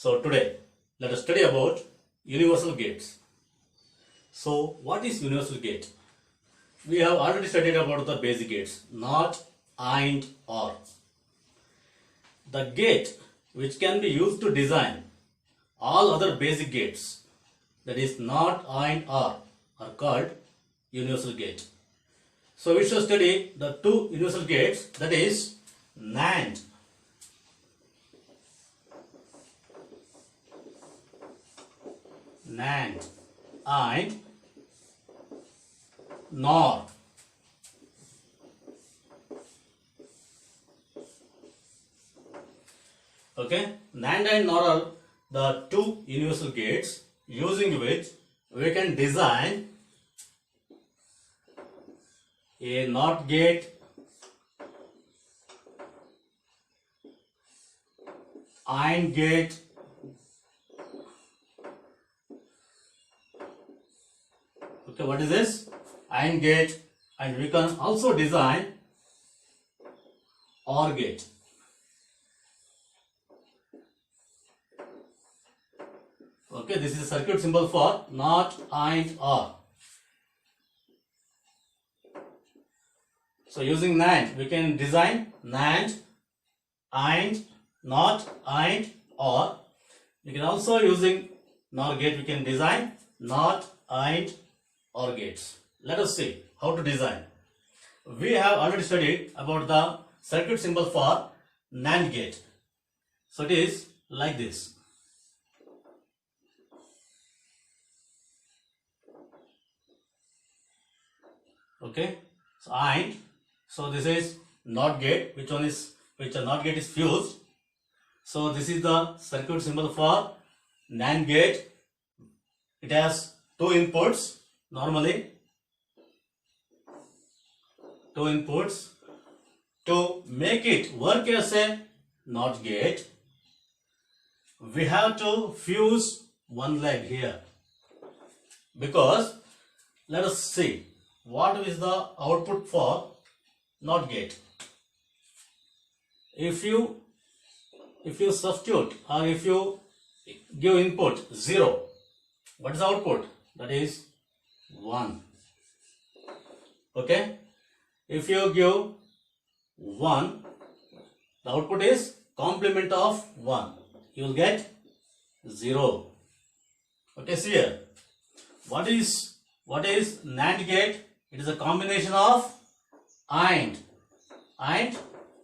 So today, let us study about universal gates. So what is universal gate? We have already studied about the basic gates, not, and, or. The gate which can be used to design all other basic gates, that is not, and, or, are called universal gate. So we shall study the two universal gates, that is NAND. NAND and NOR. Okay, NAND and NOR are the two universal gates using which we can design a NOT gate, AND gate, okay, what is this? AND gate, and we can also design OR gate. Okay, this is a circuit symbol for NOT, AND, OR. So using NAND, we can design NAND, AND, NOT, AND, OR. We can also using NOR gate, we can design NOT, AND, OR gates. Let us see how to design. We have already studied about the circuit symbol for NAND gate. So it is like this. Okay, so AND, so this is NOT gate, which a NOT gate is fused. So this is the circuit symbol for NAND gate. It has two inputs, normally two inputs. To make it work as a NOT gate, we have to fuse one leg here, because let us see what is the output for NOT gate. If you substitute, or if you give input 0, what is the output? That is 1. Okay, if you give 1, the output is complement of 1, you will get 0. Okay, see here, what is NAND gate? It is a combination of AND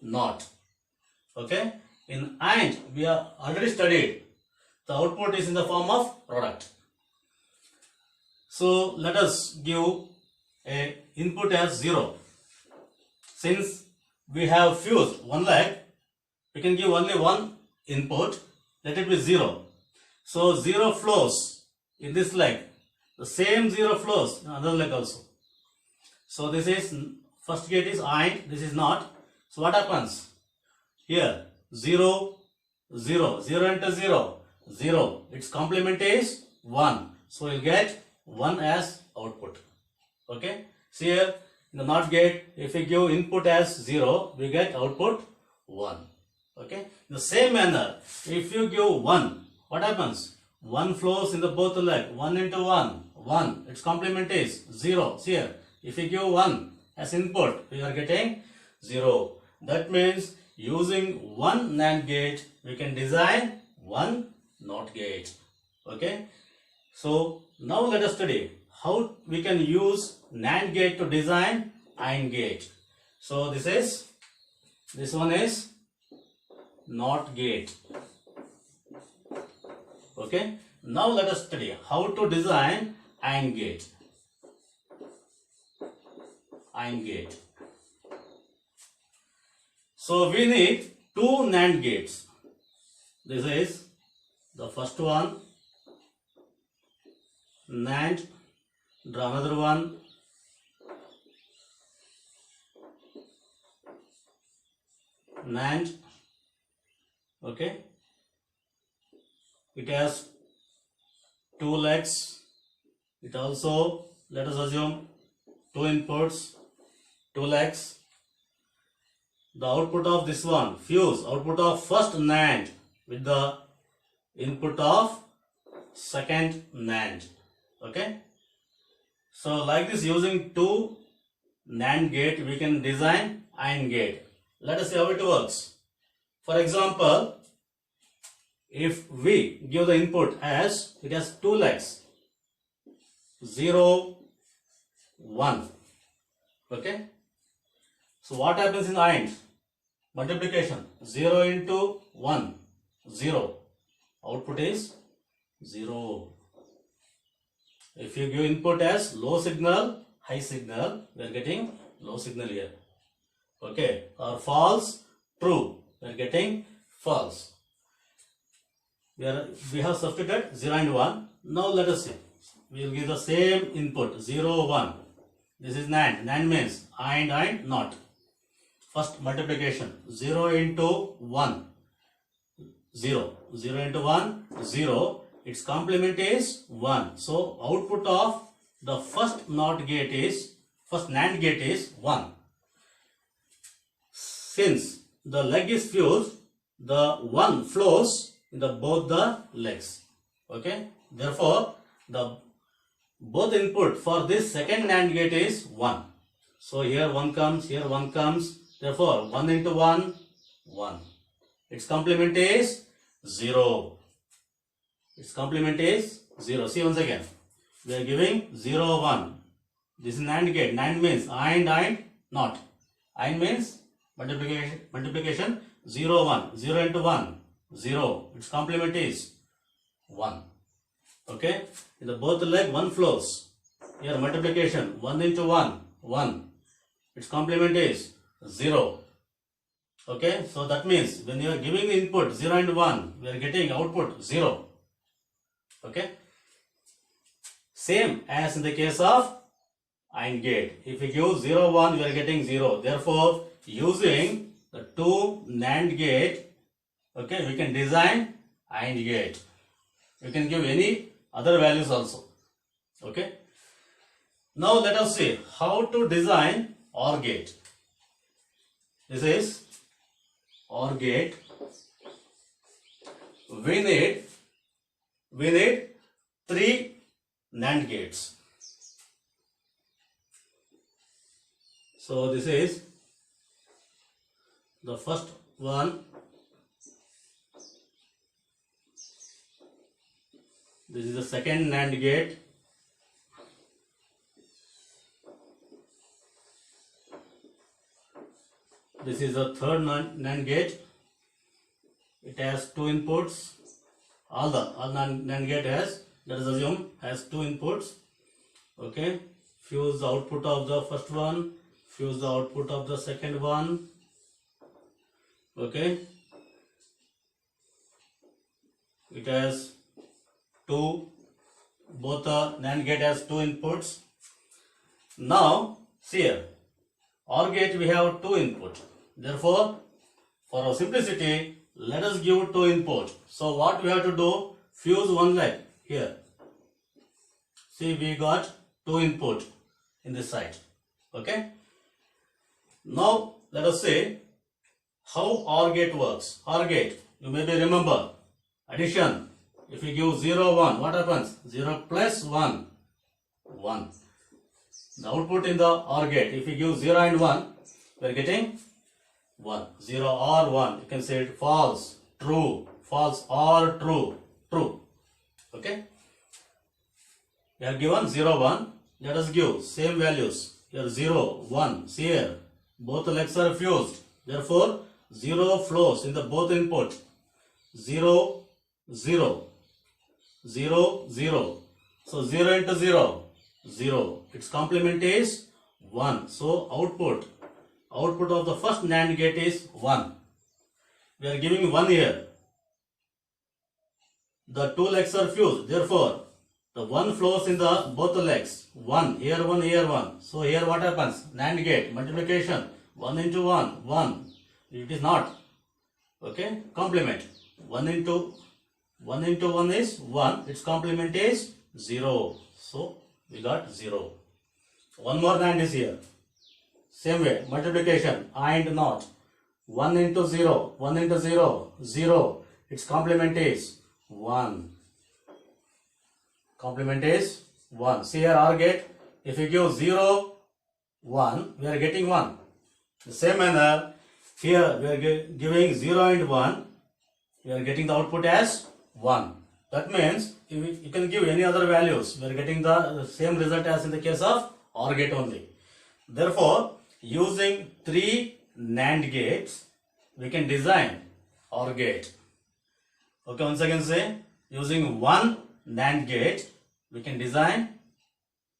NOT. Okay, in AND we have already studied the output is in the form of product. So let us give a input as 0. Since we have fused one leg, we can give only one input, let it be 0. So 0 flows in this leg, the same 0 flows in another leg also. So this is, first gate is AND, this is NOT. So what happens? Here 0, 0, 0 into 0, 0. Its complement is 1. So you will get 1 as output. Okay. See here, in the NOT gate, if we give input as 0, we get output 1. Okay. In the same manner, if you give 1, what happens? 1 flows in the both leg. 1 into 1, 1. Its complement is 0. See here, if we give 1 as input, we are getting 0. That means using one NAND gate, we can design one NOT gate. Okay. So now let us study how we can use NAND gate to design AND gate. So this one is NOT gate. Okay. Now let us study how to design AND gate. AND gate. So we need two NAND gates. This is the first one, NAND, draw another one, NAND. Okay, it has two legs. It also, let us assume, two inputs, two legs. The output of this one, fuse, output of first NAND with the input of second NAND. Okay. So like this, using two NAND gate, we can design AND gate. Let us see how it works. For example, if we give the input as it has two legs, 0, 1. Okay. So what happens in AND? Multiplication. 0 into 1, 0. Output is 0. If you give input as low signal, high signal, we are getting low signal here. Okay. Or false, true, we are getting false. We have substituted 0 and 1. Now let us see. We will give the same input 0, 1. This is NAND. NAND means AND NOT. First multiplication, 0 into 1, 0. 0 into 1, 0. Its complement is 1. So output of the first NAND gate is 1. Since the leg is fused, the 1 flows in both the legs. Okay. Therefore, both input for this second NAND gate is 1. So here 1 comes, here 1 comes. Therefore, 1 into 1, 1. Its complement is 0. Its complement is 0. See once again. We are giving 0, 1. This is NAND gate. NAND means AND NOT. AND means multiplication 0, 1. 0 into 1, 0. Its complement is 1. Okay. In the both leg, 1 flows. Here multiplication 1 into 1, 1. Its complement is 0. Okay. So that means when you are giving the input 0 and 1, we are getting output 0. Okay. Same as in the case of AND gate. If we give 0, 1, we are getting 0. Therefore, using the two NAND gate, okay, we can design AND gate. You can give any other values also. Okay. Now let us see how to design OR gate. This is OR gate. We need 3 NAND gates. So this is the first one. This is the second NAND gate. This is the third NAND gate. It has 2 inputs. All NAND gate has, let us assume, has 2 inputs. Okay. Fuse the output of the first one. Fuse the output of the second one. Okay. It has 2. Both the NAND gate has 2 inputs. Now, see here. OR gate we have 2 input. Therefore, for our simplicity, let us give 2 input. So what we have to do? Fuse one leg here. See, we got 2 input in this side. Okay. Now let us see how OR gate works. OR gate, you maybe remember addition. If you give 0, 1, what happens? 0 plus 1, 1. The output in the OR gate, if you give 0 and 1, we are getting 1. 0 or 1. You can say it false, true, false or true, true. Okay. We have given 0, 1. Let us give same values. Here 0, 1. See here. Both legs are fused. Therefore, 0 flows in the both input. 0, 0. 0, 0. So 0 into 0, 0. Its complement is 1. So output of the first NAND gate is 1. We are giving 1 here. The 2 legs are fused. Therefore, the 1 flows in the both the legs. 1 here, 1 here, 1. So here what happens? NAND gate multiplication 1 into 1, 1. It is not. Okay, complement 1 into 1 is 1. Its complement is 0. So we got 0. One more NAND is here. Same way, multiplication AND NOT. 1 into 0, 1 into 0, 0. Its complement is 1. Complement is 1. See here OR gate. If you give 0, 1, we are getting 1. The same manner, here we are giving 0 and 1. We are getting the output as 1. That means you can give any other values. We are getting the same result as in the case of OR gate only. Therefore, using 3 NAND gates, we can design OR gate. Okay, once again say, using 1 NAND gate, we can design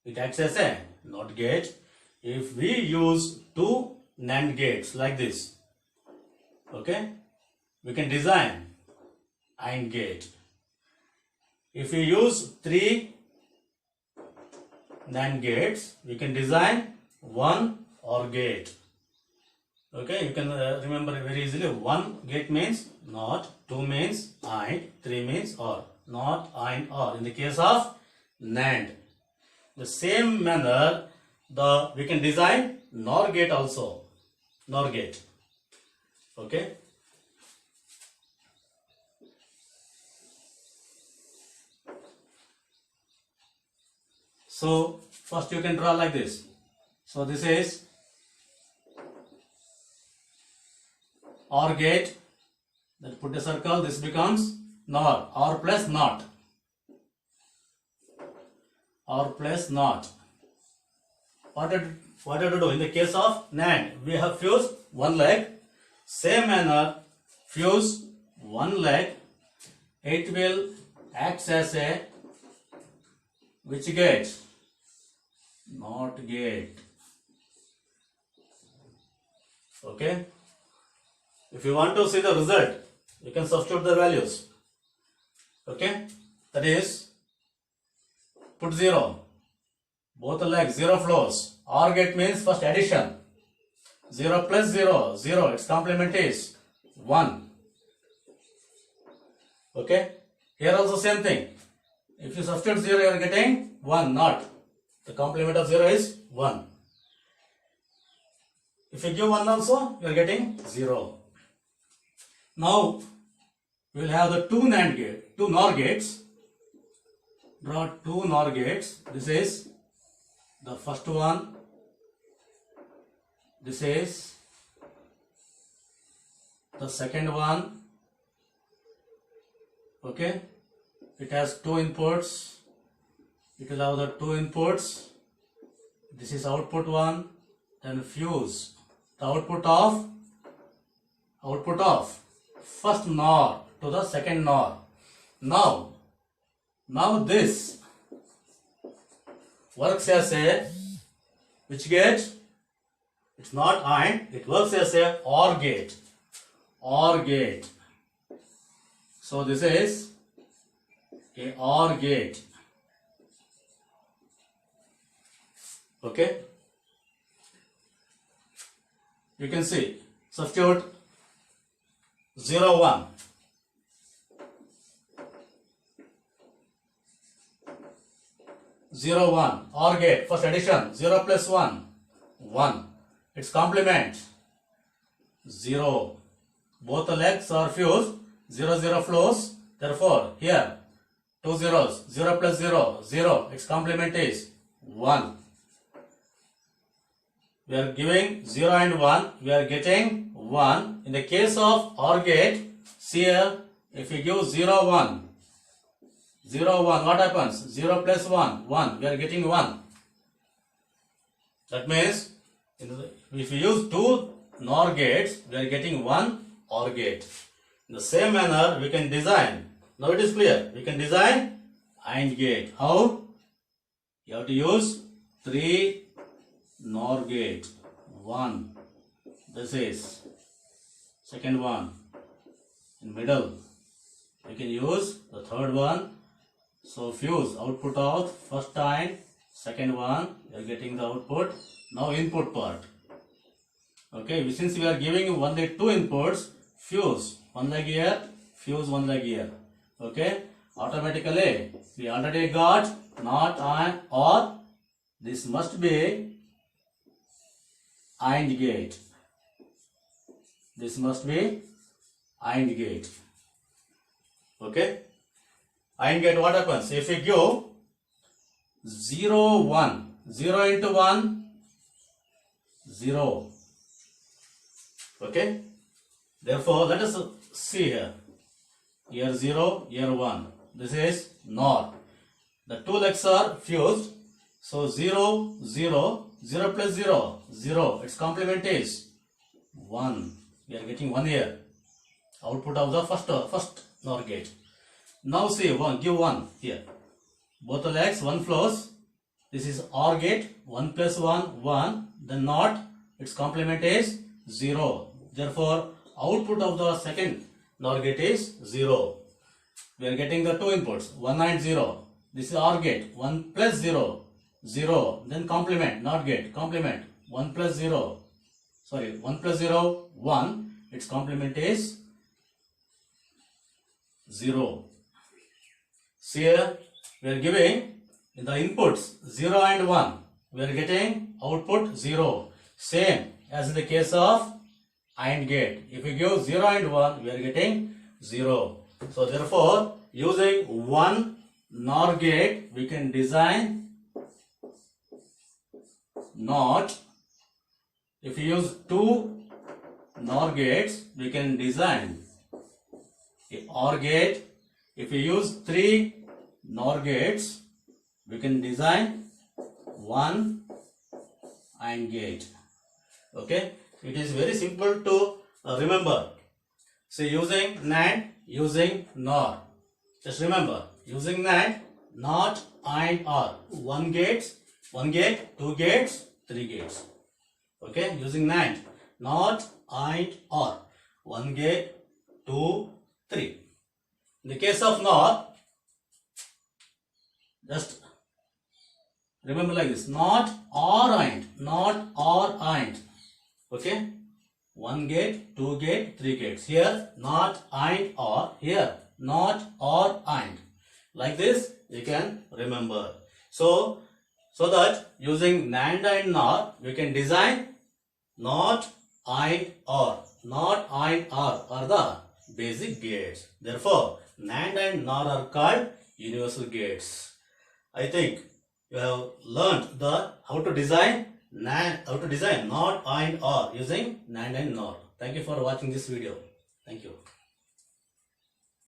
it acts as a NOT gate. If we use 2 NAND gates like this, okay, we can design AND gate. If we use 3 NAND gates, we can design 1 OR gate. Okay, you can remember very easily. 1 gate means NOT, 2 means AND, 3 means OR. NOT, AND, OR. In the case of NAND, the same manner, we can design NOR gate also. NOR gate. Okay. So first you can draw like this. So this is OR gate. Then put a circle. This becomes NOR. OR plus NOT. OR plus NOT. What did you do? In the case of NAND, we have fused one leg. Same manner, fuse one leg. It will act as a which gate? NOT gate. Okay. If you want to see the result, you can substitute the values. Okay. That is, put 0. Both legs 0 flows. OR gate means first addition. 0 plus 0, 0. Its complement is 1. Okay. Here also same thing. If you substitute 0, you are getting 1, not. The complement of 0 is 1. If you give 1 also, you are getting 0. Now, we will have the 2 NOR gates. Draw 2 NOR gates. This is the first one. This is the second one. Okay. It has 2 inputs. It will have the 2 inputs. This is output 1. Then fuse the output of first NOR to the second NOR. Now this works as a which gate? It's not AND. It works as a OR gate. OR gate. So this is a OR gate. Okay. You can see. Substitute 0, 1. 0, 1. OR gate. First addition. 0 plus 1. 1. Its complement. 0. Both the legs are fused. 0, 0 flows. Therefore, here 2 zeros. 0 plus 0. 0. Its complement is 1. We are giving 0 and 1. We are getting 1. In the case of OR gate, see here, if we give 0, 1. 0, 1, what happens? 0 plus 1, 1. We are getting 1. That means, if we use 2 NOR gates, we are getting 1 OR gate. In the same manner, we can design. Now it is clear. We can design AND gate. How? You have to use 3 NOR gate. 1. This is second one. In middle, we can use the third one. So fuse output of first AND, second one. We are getting the output. Now input part. Okay, since we are giving only 2 inputs, fuse one leg here, fuse one leg here. Okay, automatically we already got not AND or this must be AND gate. This must be AND gate. Okay, AND gate, what happens? If we give 0, 1, 0 into 1, 0. Okay? Therefore, let us see here. Here 0, here 1. This is NOR. The two legs are fused. So 0, 0, 0 plus 0, 0. Its complement is 1. We are getting 1 here. Output of the first NOR gate. Now see, give 1 here. Both the legs, 1 flows. This is OR gate. 1 plus 1, 1. Then NOT. Its complement is 0. Therefore, output of the second NOR gate is 0. We are getting the two inputs, 1 and 0. This is OR gate. 1 plus 0, 0. Then complement, NOT gate, complement. 1 plus 0. Sorry, 1 plus 0, 1. Its complement is 0. See here, we are giving in the inputs 0 and 1. We are getting output 0. Same as in the case of AND gate. If we give 0 and 1, we are getting 0. So therefore, using one NOR gate, we can design NOT. If we use two NOR gates, we can design a OR gate. If we use 3 NOR gates, we can design one AND gate. Okay, it is very simple to remember. So using NAND, using NOR. Just remember, using NAND, NOT AND OR. 1 gate, 2 gates, 3 gates. Okay, using NAND, NOT AND OR. 1 gate, 2, 3. In the case of NOR, just remember like this, not OR AND, not OR AND. Okay, 1 gate, 2 gate, 3 gates. Here, not AND OR. Here, not OR AND. Like this, you can remember. So that using NAND and NOR, we can design not AND OR. Not AND OR are the basic gates. Therefore, NAND and NOR are called universal gates. I think you have learned how to design NAND, not AND OR using NAND and NOR. Thank you for watching this video. Thank you.